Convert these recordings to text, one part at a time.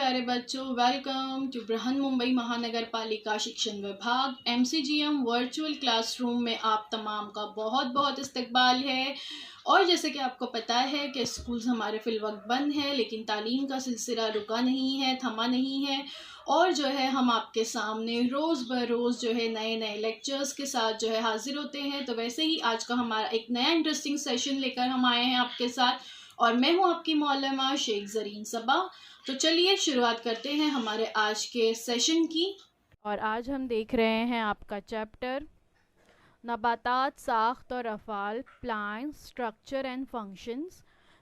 प्यारे बच्चों, welcome to Brihan Mumbai महानगर पालिका शिक्षण विभाग MCGM वर्चुअल क्लासरूम में आप तमाम का बहुत बहुत इस्तकबाल है। और जैसे कि आपको पता है कि स्कूल्स हमारे फिलवक्त बंद है, लेकिन तालीम का सिलसिला रुका नहीं है, थमा नहीं है। और जो है हम आपके सामने रोज़ बरोज़ जो है नए नए लेक्चर्स के साथ जो है हाजिर होते हैं। तो वैसे ही आज का हमारा एक नया इंटरेस्टिंग सेशन लेकर हम आए हैं आपके साथ, और मैं हूँ आपकी मौलमा शेख ज़रीन सबा। तो चलिए शुरुआत करते हैं हमारे आज के सेशन की। और आज हम देख रहे हैं आपका चैप्टर नबातात साख्त और अफ़ाल, प्लांट स्ट्रक्चर एंड फंक्शंस।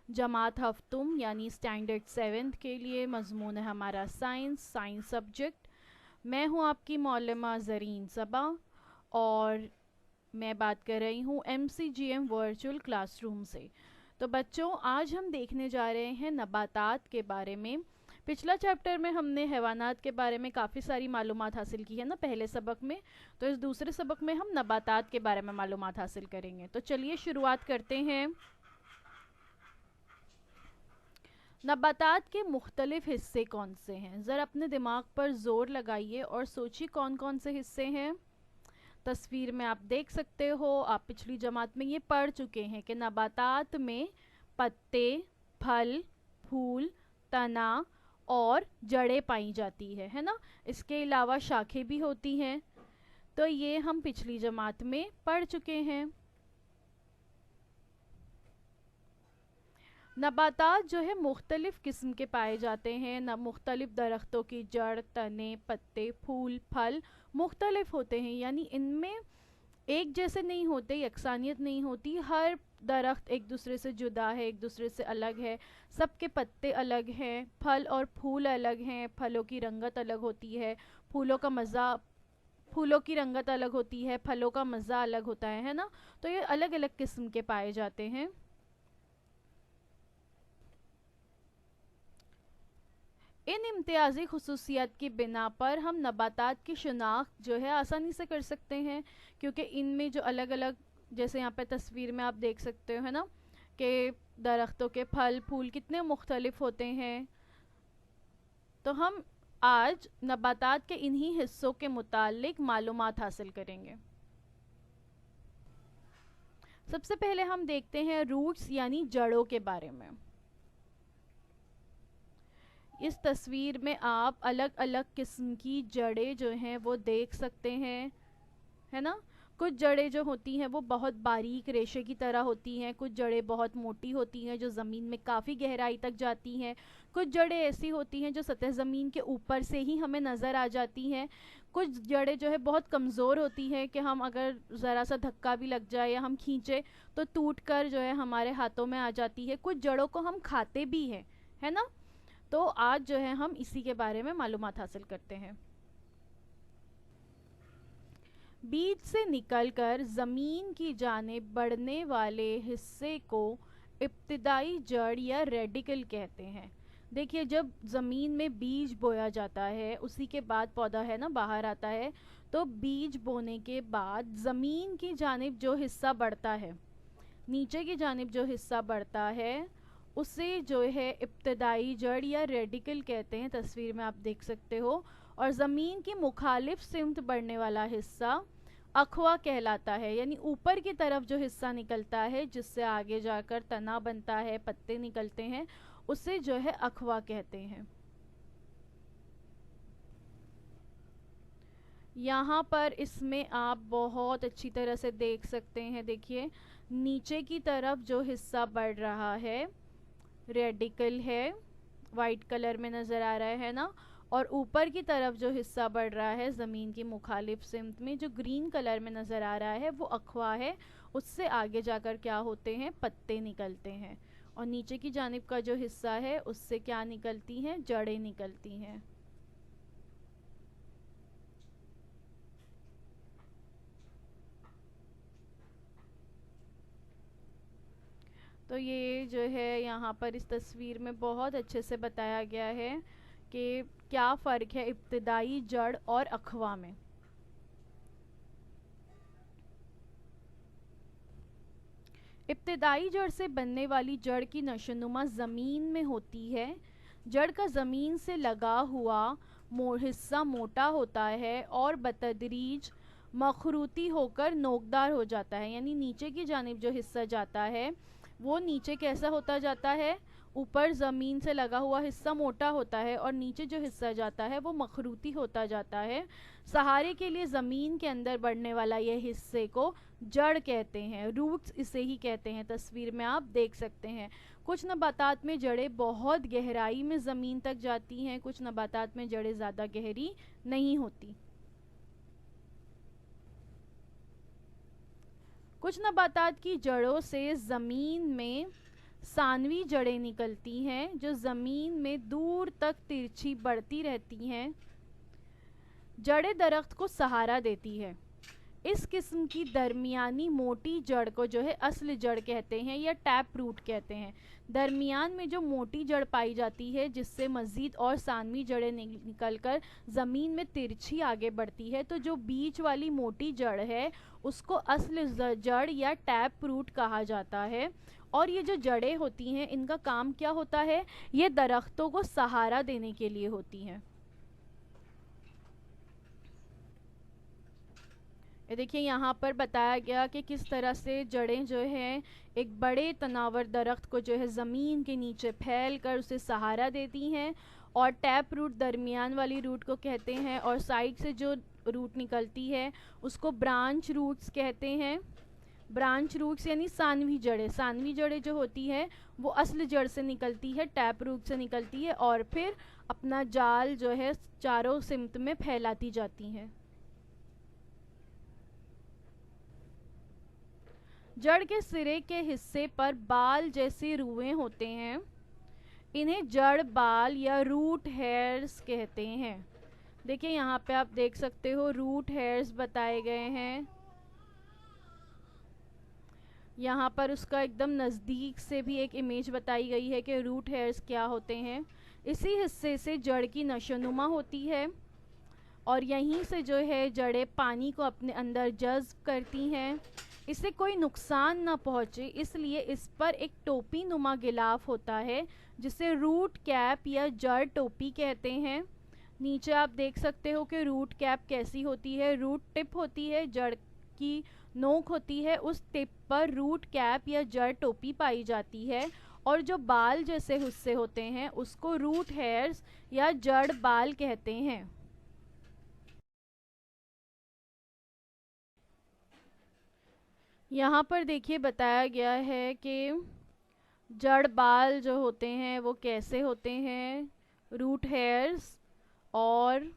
जमात हफ्तुम यानी स्टैंडर्ड 7th के लिए मजमून है हमारा साइंस सब्जेक्ट। मैं हूँ आपकी मौलमा ज़रीन सबा और मैं बात कर रही हूँ MCGM वर्चुअल क्लासरूम से। तो बच्चों, आज हम देखने जा रहे हैं नबातात के बारे में। पिछला चैप्टर में हमने हैवानात के बारे में काफ़ी सारी मालूमात हासिल की है ना, पहले सबक में। तो इस दूसरे सबक में हम नबातात के बारे में मालूमात हासिल करेंगे। तो चलिए शुरुआत करते हैं। नबातात के मुख्तलिफ हिस्से कौन से हैं? ज़रा अपने दिमाग पर ज़ोर लगाइए और सोचिए कौन कौन से हिस्से हैं। तस्वीर में आप देख सकते हो, आप पिछली जमात में ये पढ़ चुके हैं कि नबातात में पत्ते, फल, फूल, तना और जड़ें पाई जाती है ना। इसके अलावा शाखें भी होती हैं। तो ये हम पिछली जमात में पढ़ चुके हैं। नबातात जो है मुख्तलिफ़ किस्म के पाए जाते हैं न। मुख्तलिफ़ दरख्तों की जड़, तने, पत्ते, फूल, फल मुख्तलिफ होते हैं, यानी इनमें एक जैसे नहीं होते, यकसानियत नहीं होती। हर दरख्त एक दूसरे से जुदा है, एक दूसरे से अलग है। सबके पत्ते अलग हैं, फल और फूल अलग हैं, फलों की रंगत अलग होती है, फूलों का मज़ा फूलों की रंगत अलग होती है, फलों का मज़ा अलग होता है ना। तो ये अलग अलग किस्म के पाए जाते हैं। इन इम्तियाजी खसूसियात की बिना पर हम नबातात की शनाख्त जो है आसानी से कर सकते हैं, क्योंकि इनमें जो अलग अलग, जैसे यहाँ पे तस्वीर में आप देख सकते हो है ना, कि दरख्तों के फल फूल कितने मुख्तलिफ होते हैं। तो हम आज नबातात के इन्हीं हिस्सों के मुतालिक मालूमात हासिल करेंगे। सबसे पहले हम देखते हैं रूट्स यानी जड़ों के बारे में। इस तस्वीर में आप अलग अलग किस्म की जड़ें जो हैं वो देख सकते हैं, है ना। कुछ जड़ें जो होती हैं वो बहुत बारीक रेशे की तरह होती हैं, कुछ जड़ें बहुत मोटी होती हैं जो ज़मीन में काफ़ी गहराई तक जाती हैं, कुछ जड़ें ऐसी होती हैं जो सतह ज़मीन के ऊपर से ही हमें नज़र आ जाती हैं, कुछ जड़ें जो है बहुत कमज़ोर होती हैं कि हम अगर ज़रा सा धक्का भी लग जाए या हम खींचे तो टूट कर जो है हमारे हाथों में आ जाती है। कुछ जड़ों को हम खाते भी हैं, है ना। तो आज जो है हम इसी के बारे में मालूमात हासिल करते हैं। बीज से निकलकर ज़मीन की जानिब बढ़ने वाले हिस्से को इब्तिदाई जड़ या रेडिकल कहते हैं। देखिए, जब ज़मीन में बीज बोया जाता है, उसी के बाद पौधा है ना बाहर आता है, तो बीज बोने के बाद ज़मीन की जानिब जो हिस्सा बढ़ता है, नीचे की जानिब जो हिस्सा बढ़ता है, उसे जो है इब्तदाई जड़ या रेडिकल कहते हैं। तस्वीर में आप देख सकते हो। और ज़मीन की मुखालिफ सिमत बढ़ने वाला हिस्सा अखवा कहलाता है, यानी ऊपर की तरफ जो हिस्सा निकलता है जिससे आगे जाकर तना बनता है, पत्ते निकलते हैं, उसे जो है अखवा कहते हैं। यहाँ पर इसमें आप बहुत अच्छी तरह से देख सकते हैं। देखिए, नीचे की तरफ जो हिस्सा बढ़ रहा है रेडिकल है, वाइट कलर में नज़र आ रहा है ना। और ऊपर की तरफ जो हिस्सा बढ़ रहा है ज़मीन की मुखालिफ सिमत में, जो ग्रीन कलर में नज़र आ रहा है, वो अखवा है। उससे आगे जाकर क्या होते हैं, पत्ते निकलते हैं। और नीचे की जानिब का जो हिस्सा है उससे क्या निकलती हैं, जड़ें निकलती हैं। तो ये जो है यहाँ पर इस तस्वीर में बहुत अच्छे से बताया गया है कि क्या फ़र्क है इब्तिदाई जड़ और अखवा में। इब्तिदाई जड़ से बनने वाली जड़ की नशोनुमा ज़मीन में होती है, जड़ का ज़मीन से लगा हुआ हिस्सा मोटा होता है और बतदरीज मखरूती होकर नोकदार हो जाता है। यानी नीचे की जानिब जो हिस्सा जाता है वो नीचे कैसा होता जाता है, ऊपर ज़मीन से लगा हुआ हिस्सा मोटा होता है और नीचे जो हिस्सा जाता है वो मखरूती होता जाता है। सहारे के लिए ज़मीन के अंदर बढ़ने वाला ये हिस्से को जड़ कहते हैं, रूट्स इसे ही कहते हैं। तस्वीर में आप देख सकते हैं कुछ नबातात में जड़ें बहुत गहराई में ज़मीन तक जाती हैं, कुछ नबातात में जड़ें ज़्यादा गहरी नहीं होती। कुछ नबातात की जड़ों से ज़मीन में सानवी जड़ें निकलती हैं जो ज़मीन में दूर तक तिरछी बढ़ती रहती हैं। जड़ें दरख्त को सहारा देती है। इस किस्म की दरमियानी मोटी जड़ को जो है असल जड़ कहते हैं या टैप रूट कहते हैं। दरमियान में जो मोटी जड़ पाई जाती है जिससे मज़ीद और सानवी जड़ें निकलकर ज़मीन में तिरछी आगे बढ़ती है, तो जो बीच वाली मोटी जड़ है उसको असल जड़ या टैप रूट कहा जाता है। और ये जो जड़ें होती हैं इनका काम क्या होता है, ये दरख्तों को सहारा देने के लिए होती हैं। ये देखिए यहाँ पर बताया गया कि किस तरह से जड़ें जो हैं एक बड़े तनावर दरख्त को जो है ज़मीन के नीचे फैल कर उसे सहारा देती हैं। और टैप रूट दरमियान वाली रूट को कहते हैं और साइड से जो रूट निकलती है उसको ब्रांच रूट्स कहते हैं। ब्रांच रूट्स यानी सानवी जड़ें, सानवी जड़ें जो होती है वो असल जड़ से निकलती है, टैप रूट से निकलती है और फिर अपना जाल जो है चारों सिमत में फैलाती जाती हैं। जड़ के सिरे के हिस्से पर बाल जैसे रुएं होते हैं, इन्हें जड़ बाल या रूट हेयर्स कहते हैं। देखिए यहाँ पे आप देख सकते हो रूट हेयर्स बताए गए हैं। यहाँ पर उसका एकदम नज़दीक से भी एक इमेज बताई गई है कि रूट हेयर्स क्या होते हैं। इसी हिस्से से जड़ की नशोनुमा होती है और यहीं से जो है जड़ें पानी को अपने अंदर जज्ब करती हैं। इसे कोई नुकसान ना पहुँचे इसलिए इस पर एक टोपी नुमा गिलाफ होता है जिसे रूट कैप या जड़ टोपी कहते हैं। नीचे आप देख सकते हो कि रूट कैप कैसी होती है, रूट टिप होती है, जड़ की नोक होती है, उस टिप पर रूट कैप या जड़ टोपी पाई जाती है और जो बाल जैसे हिस्से होते हैं उसको रूट हेयर्स या जड़ बाल कहते हैं। यहाँ पर देखिए बताया गया है कि जड़ बाल जो होते हैं वो कैसे होते हैं, रूट हेयर्स। और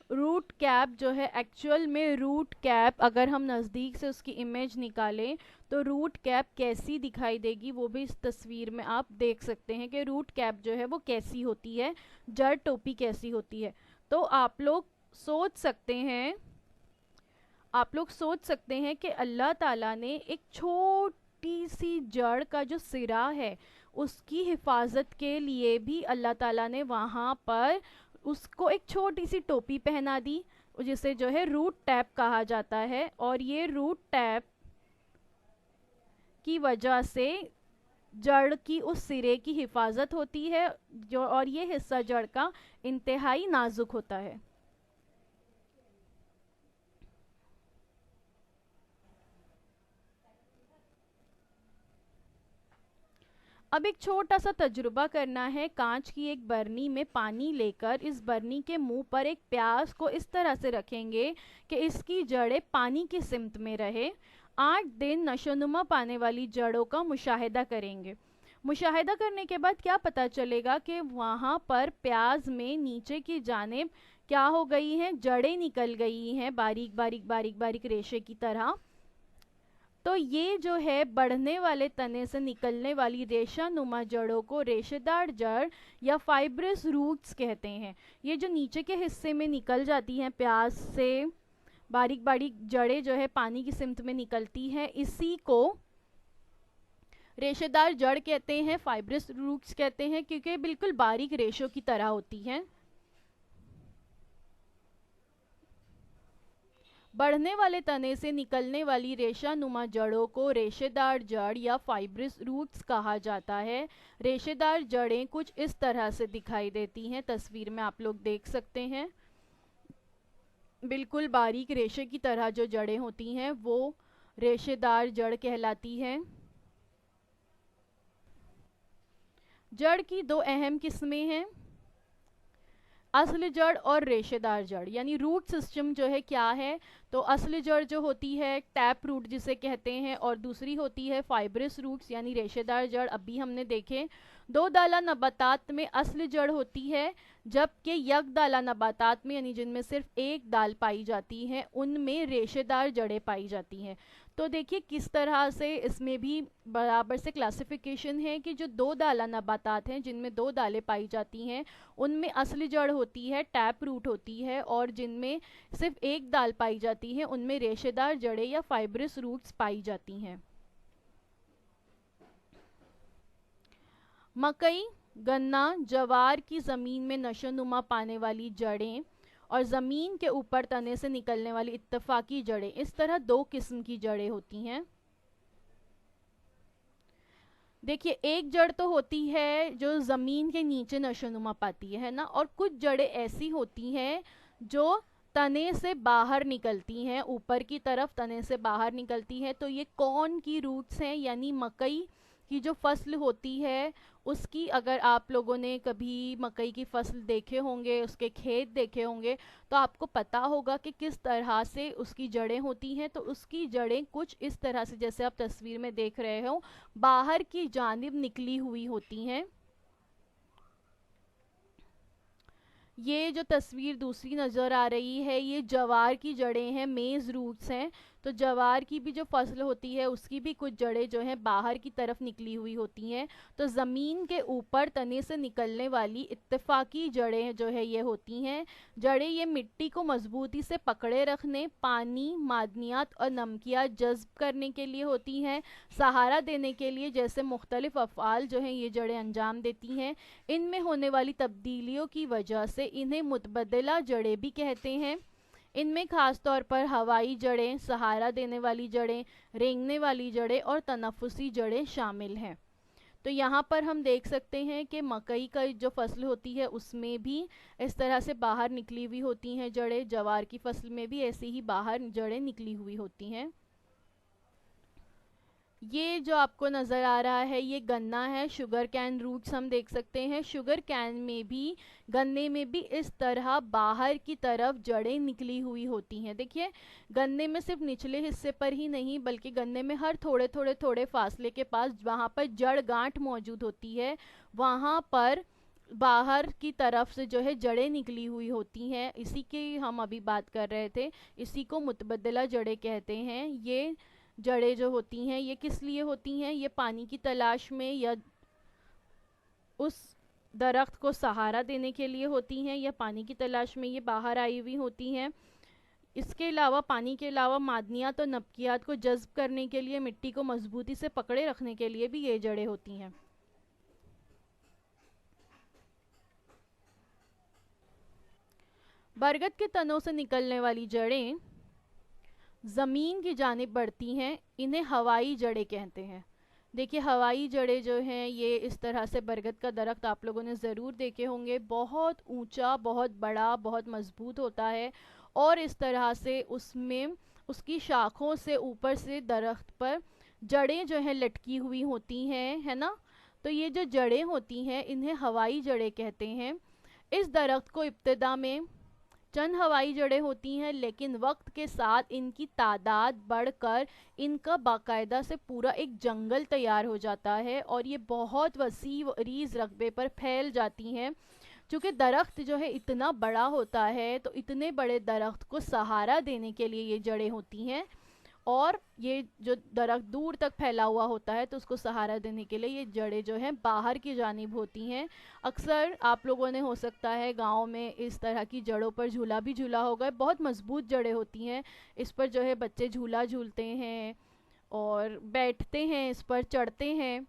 रूट कैप जो है एक्चुअल में रूट कैप अगर हम नज़दीक से उसकी इमेज निकालें तो रूट कैप कैसी दिखाई देगी वो भी इस तस्वीर में आप देख सकते हैं कि रूट कैप जो है वो कैसी होती है, जड़ टोपी कैसी होती है। तो आप लोग सोच सकते हैं कि अल्लाह ताला ने एक छोटी सी जड़ का जो सिरा है उसकी हिफाजत के लिए भी अल्लाह ताला ने वहाँ पर उसको एक छोटी सी टोपी पहना दी जिसे जो है रूट टैप कहा जाता है। और ये रूट टैप की वजह से जड़ की उस सिरे की हिफाजत होती है जो, और ये हिस्सा जड़ का इंतहाई नाजुक होता है। अब एक छोटा सा तजुर्बा करना है। कांच की एक बरनी में पानी लेकर इस बरनी के मुंह पर एक प्याज को इस तरह से रखेंगे कि इसकी जड़ें पानी की सिमत में रहे। 8 दिन नशोनुमा पाने वाली जड़ों का मुशाहिदा करेंगे। मुशाहिदा करने के बाद क्या पता चलेगा कि वहाँ पर प्याज में नीचे की जानिब क्या हो गई हैं, जड़ें निकल गई हैं बारीक बारीक बारीक बारीक रेशे की तरह। तो ये जो है बढ़ने वाले तने से निकलने वाली रेशा नुमा जड़ों को रेशेदार जड़ या फाइब्रस रूट्स कहते हैं। ये जो नीचे के हिस्से में निकल जाती हैं प्याज से बारीक बारीक जड़ें जो है पानी की सिमत में निकलती हैं, इसी को रेशेदार जड़ कहते हैं, फाइब्रस रूट्स कहते हैं क्योंकि बिल्कुल बारीक रेशों की तरह होती हैं। बढ़ने वाले तने से निकलने वाली रेशानुमा जड़ों को रेशेदार जड़ या फाइब्रस रूट्स कहा जाता है। रेशेदार जड़ें कुछ इस तरह से दिखाई देती हैं, तस्वीर में आप लोग देख सकते हैं। बिल्कुल बारीक रेशे की तरह जो जड़ें होती हैं वो रेशेदार जड़ कहलाती हैं। जड़ की दो अहम किस्में हैं, असली जड़ और रेशेदार जड़। यानी रूट सिस्टम जो है क्या है, तो असली जड़ जो होती है टैप रूट जिसे कहते हैं, और दूसरी होती है फाइब्रस रूट्स यानी रेशेदार जड़। अभी हमने देखे दो दाला नबातात में असली जड़ होती है, जबकि यकदाला नबातात में यानी जिनमें सिर्फ एक दाल पाई जाती है उनमें रेशेदार जड़ें पाई जाती हैं। तो देखिए किस तरह से इसमें भी बराबर से क्लासिफिकेशन है कि जो दो दाला नबातात हैं जिनमें दो दालें पाई जाती हैं उनमें असली जड़ होती है, टैप रूट होती है, और जिनमें सिर्फ एक दाल पाई जाती है उनमें रेशेदार जड़ें या फाइब्रस रूट्स पाई जाती हैं। मकई, गन्ना, जवार की ज़मीन में नशोनुमा पाने वाली जड़ें और ज़मीन के ऊपर तने से निकलने वाली इत्तफाकी जड़ें, इस तरह दो किस्म की जड़ें होती हैं। देखिए एक जड़ तो होती है जो ज़मीन के नीचे नशोनुमा पाती है ना, और कुछ जड़ें ऐसी होती हैं जो तने से बाहर निकलती हैं, ऊपर की तरफ तने से बाहर निकलती हैं। तो ये कौन की रूट्स हैं, यानी मकई की जो फसल होती है उसकी, अगर आप लोगों ने कभी मकई की फसल देखे होंगे, उसके खेत देखे होंगे, तो आपको पता होगा कि किस तरह से उसकी जड़ें होती हैं। तो उसकी जड़ें कुछ इस तरह से जैसे आप तस्वीर में देख रहे हो बाहर की जानिब निकली हुई होती हैं। ये जो तस्वीर दूसरी नज़र आ रही है ये जवार की जड़ें हैं, मेज़ रूट्स हैं। तो जवार की भी जो फसल होती है उसकी भी कुछ जड़ें जो हैं बाहर की तरफ निकली हुई होती हैं। तो ज़मीन के ऊपर तने से निकलने वाली इत्तेफाकी जड़ें जो है ये होती हैं। जड़ें ये मिट्टी को मजबूती से पकड़े रखने, पानी, मादनियात और नमकियात जज्ब करने के लिए होती हैं, सहारा देने के लिए जैसे मुख्तलिफ अफ़आल जो हैं ये जड़ें अंजाम देती हैं। इनमें होने वाली तब्दीलियों की वजह से इन्हें मुतबदला जड़ें भी कहते हैं। इनमें खास तौर पर हवाई जड़ें, सहारा देने वाली जड़ें, रेंगने वाली जड़ें और तनफुसी जड़ें शामिल हैं। तो यहाँ पर हम देख सकते हैं कि मकई का जो फसल होती है उसमें भी इस तरह से बाहर निकली हुई होती हैं जड़ें, जवार की फसल में भी ऐसी ही बाहर जड़ें निकली हुई होती हैं। ये जो आपको नज़र आ रहा है ये गन्ना है, शुगर कैन रूट्स हम देख सकते हैं। शुगर कैन में भी, गन्ने में भी इस तरह बाहर की तरफ जड़ें निकली हुई होती हैं। देखिए गन्ने में सिर्फ निचले हिस्से पर ही नहीं बल्कि गन्ने में हर थोड़े थोड़े थोड़े फासले के पास जहाँ पर जड़ गांठ मौजूद होती है वहाँ पर बाहर की तरफ से जो है जड़ें निकली हुई होती हैं। इसी की हम अभी बात कर रहे थे, इसी को मुतबदला जड़ें कहते हैं। ये जड़ें जो होती हैं ये किस लिए होती हैं, ये पानी की तलाश में या उस दरख्त को सहारा देने के लिए होती हैं, या पानी की तलाश में ये बाहर आई हुई होती हैं। इसके अलावा पानी के अलावा मादनियात और नबकियात को जज्ब करने के लिए, मिट्टी को मजबूती से पकड़े रखने के लिए भी ये जड़ें होती हैं। बरगद के तनों से निकलने वाली जड़ें ज़मीन की जानिब बढ़ती हैं, इन्हें हवाई जड़ें कहते हैं। देखिए हवाई जड़ें जो हैं ये इस तरह से, बरगद का दरख्त आप लोगों ने ज़रूर देखे होंगे, बहुत ऊंचा, बहुत बड़ा, बहुत मजबूत होता है, और इस तरह से उसमें उसकी शाखों से ऊपर से दरख्त पर जड़ें जो हैं लटकी हुई होती हैं, है ना। तो ये जो जड़ें होती हैं इन्हें हवाई जड़ें कहते हैं। इस दरख्त को इब्तिदा में चंद हवाई जड़ें होती हैं, लेकिन वक्त के साथ इनकी तादाद बढ़कर इनका बाकायदा से पूरा एक जंगल तैयार हो जाता है और ये बहुत वसी रीज़ रकबे पर फैल जाती हैं। चूँकि दरख्त जो है इतना बड़ा होता है तो इतने बड़े दरख्त को सहारा देने के लिए ये जड़ें होती हैं, और ये जो दरख्त दूर तक फैला हुआ होता है तो उसको सहारा देने के लिए ये जड़ें जो हैं बाहर की जानिब होती हैं। अक्सर आप लोगों ने हो सकता है गांव में इस तरह की जड़ों पर झूला भी झूला होगा, बहुत मजबूत जड़ें होती हैं। इस पर जो है बच्चे झूला झूलते हैं और बैठते हैं, इस पर चढ़ते हैं।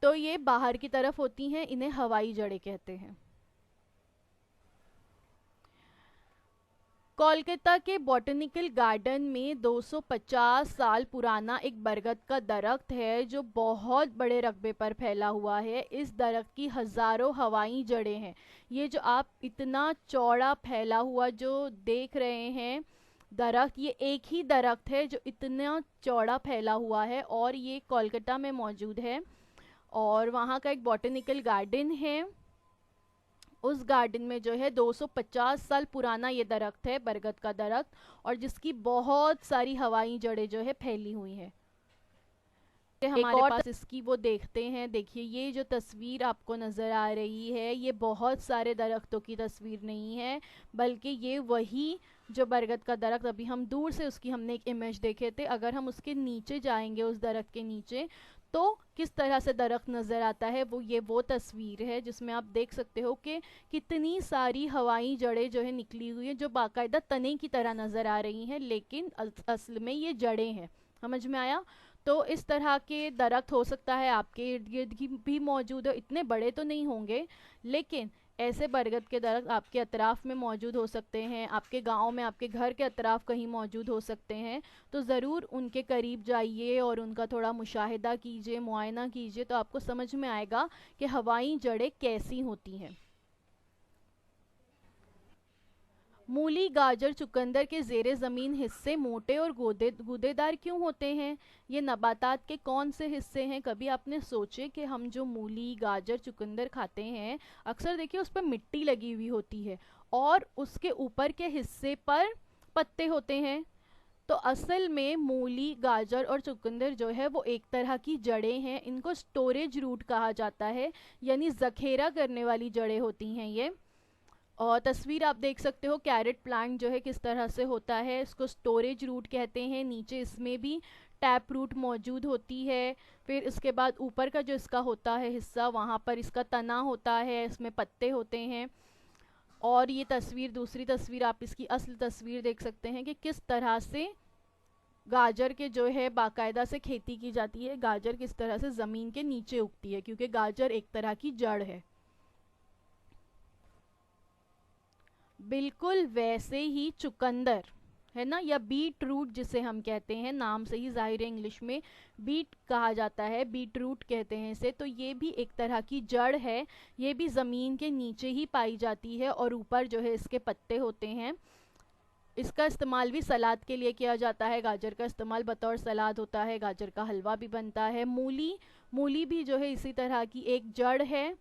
तो ये बाहर की तरफ होती हैं, इन्हें हवाई जड़ें कहते हैं। कोलकाता के बॉटनिकल गार्डन में 250 साल पुराना एक बरगद का दरख्त है जो बहुत बड़े रकबे पर फैला हुआ है। इस दरख्त की हजारों हवाई जड़ें हैं। ये जो आप इतना चौड़ा फैला हुआ जो देख रहे हैं दरख्त, ये एक ही दरख्त है जो इतना चौड़ा फैला हुआ है और ये कोलकाता में मौजूद है। और वहाँ का एक बॉटनिकल गार्डन है। उस गार्डन में जो है 250 साल पुराना ये दरख्त है, बरगद का दरख्त, और जिसकी बहुत सारी हवाई जड़ें जो है फैली हुई हैं। हमारे पास इसकी वो देखते हैं। देखिए ये जो तस्वीर आपको नज़र आ रही है ये बहुत सारे दरख्तों की तस्वीर नहीं है, बल्कि ये वही जो बरगद का दरख्त अभी हम दूर से उसकी हमने एक इमेज देखे थे, अगर हम उसके नीचे जाएंगे उस दरख्त के नीचे तो किस तरह से दरख्त नज़र आता है, वो तस्वीर है जिसमें आप देख सकते हो कि कितनी सारी हवाई जड़ें जो है निकली हुई है, जो बाकायदा तने की तरह नज़र आ रही हैं, लेकिन असल में ये जड़ें हैं। समझ में आया? तो इस तरह के दरख्त हो सकता है आपके इर्द गिर्द भी मौजूद हो, इतने बड़े तो नहीं होंगे, लेकिन ऐसे बरगद के दरख्त आपके अतराफ़ में मौजूद हो सकते हैं, आपके गांव में, आपके घर के अतराफ़ कहीं मौजूद हो सकते हैं। तो ज़रूर उनके करीब जाइए और उनका थोड़ा मुशाहिदा कीजिए, मुआयना कीजिए, तो आपको समझ में आएगा कि हवाई जड़ें कैसी होती हैं। मूली, गाजर, चुकंदर के ज़ेरे ज़मीन हिस्से मोटे और गूदेदार क्यों होते हैं? ये नबातात के कौन से हिस्से हैं? कभी आपने सोचे कि हम जो मूली, गाजर, चुकंदर खाते हैं अक्सर देखिए उस पर मिट्टी लगी हुई होती है और उसके ऊपर के हिस्से पर पत्ते होते हैं। तो असल में मूली, गाजर और चुकंदर जो है वो एक तरह की जड़ें हैं। इनको स्टोरेज रूट कहा जाता है, यानी ज़ख़ीरा करने वाली जड़ें होती हैं ये। और तस्वीर आप देख सकते हो कैरेट प्लांट जो है किस तरह से होता है, इसको स्टोरेज रूट कहते हैं। नीचे इसमें भी टैप रूट मौजूद होती है। फिर इसके बाद ऊपर का जो इसका होता है हिस्सा, वहाँ पर इसका तना होता है, इसमें पत्ते होते हैं। और ये तस्वीर, दूसरी तस्वीर, आप इसकी असल तस्वीर देख सकते हैं कि किस तरह से गाजर के जो है बाकायदा से खेती की जाती है, गाजर किस तरह से ज़मीन के नीचे उगती है, क्योंकि गाजर एक तरह की जड़ है। बिल्कुल वैसे ही चुकंदर है ना, या बीट रूट जिसे हम कहते हैं, नाम से ही जाहिर है इंग्लिश में बीट कहा जाता है, बीट रूट कहते हैं इसे। तो ये भी एक तरह की जड़ है, ये भी ज़मीन के नीचे ही पाई जाती है और ऊपर जो है इसके पत्ते होते हैं। इसका इस्तेमाल भी सलाद के लिए किया जाता है, गाजर का इस्तेमाल बतौर सलाद होता है, गाजर का हलवा भी बनता है। मूली भी जो है इसी तरह की एक जड़ है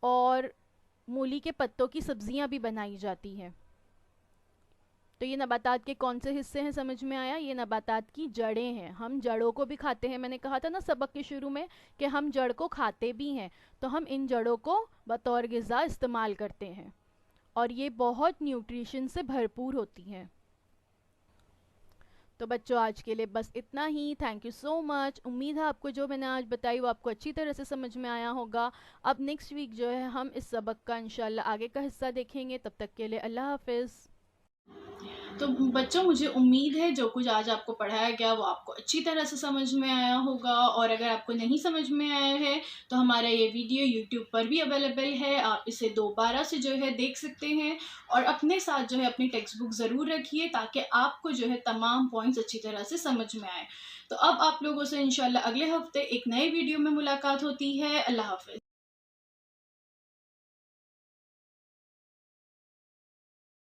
और मूली के पत्तों की सब्जियां भी बनाई जाती हैं। तो ये नबातात के कौन से हिस्से हैं, समझ में आया? ये नबातात की जड़ें हैं। हम जड़ों को भी खाते हैं, मैंने कहा था ना सबक के शुरू में कि हम जड़ को खाते भी हैं, तो हम इन जड़ों को बतौर ग़िज़ा इस्तेमाल करते हैं और ये बहुत न्यूट्रिशन से भरपूर होती हैं। तो बच्चों आज के लिए बस इतना ही। Thank you so much. उम्मीद है आपको जो मैंने आज बताई वो आपको अच्छी तरह से समझ में आया होगा। अब नेक्स्ट वीक जो है हम इस सबक का इंशाल्लाह आगे का हिस्सा देखेंगे। तब तक के लिए अल्लाह हाफिज़। तो बच्चों मुझे उम्मीद है जो कुछ आज आपको पढ़ाया गया वो आपको अच्छी तरह से समझ में आया होगा, और अगर आपको नहीं समझ में आया है तो हमारा ये वीडियो YouTube पर भी अवेलेबल है, आप इसे दोबारा से जो है देख सकते हैं। और अपने साथ जो है अपनी टेक्स्ट बुक ज़रूर रखिए ताकि आपको जो है तमाम पॉइंट्स अच्छी तरह से समझ में आए। तो अब आप लोगों से इंशाल्लाह अगले हफ्ते एक नए वीडियो में मुलाकात होती है। अल्लाह हाफिज़।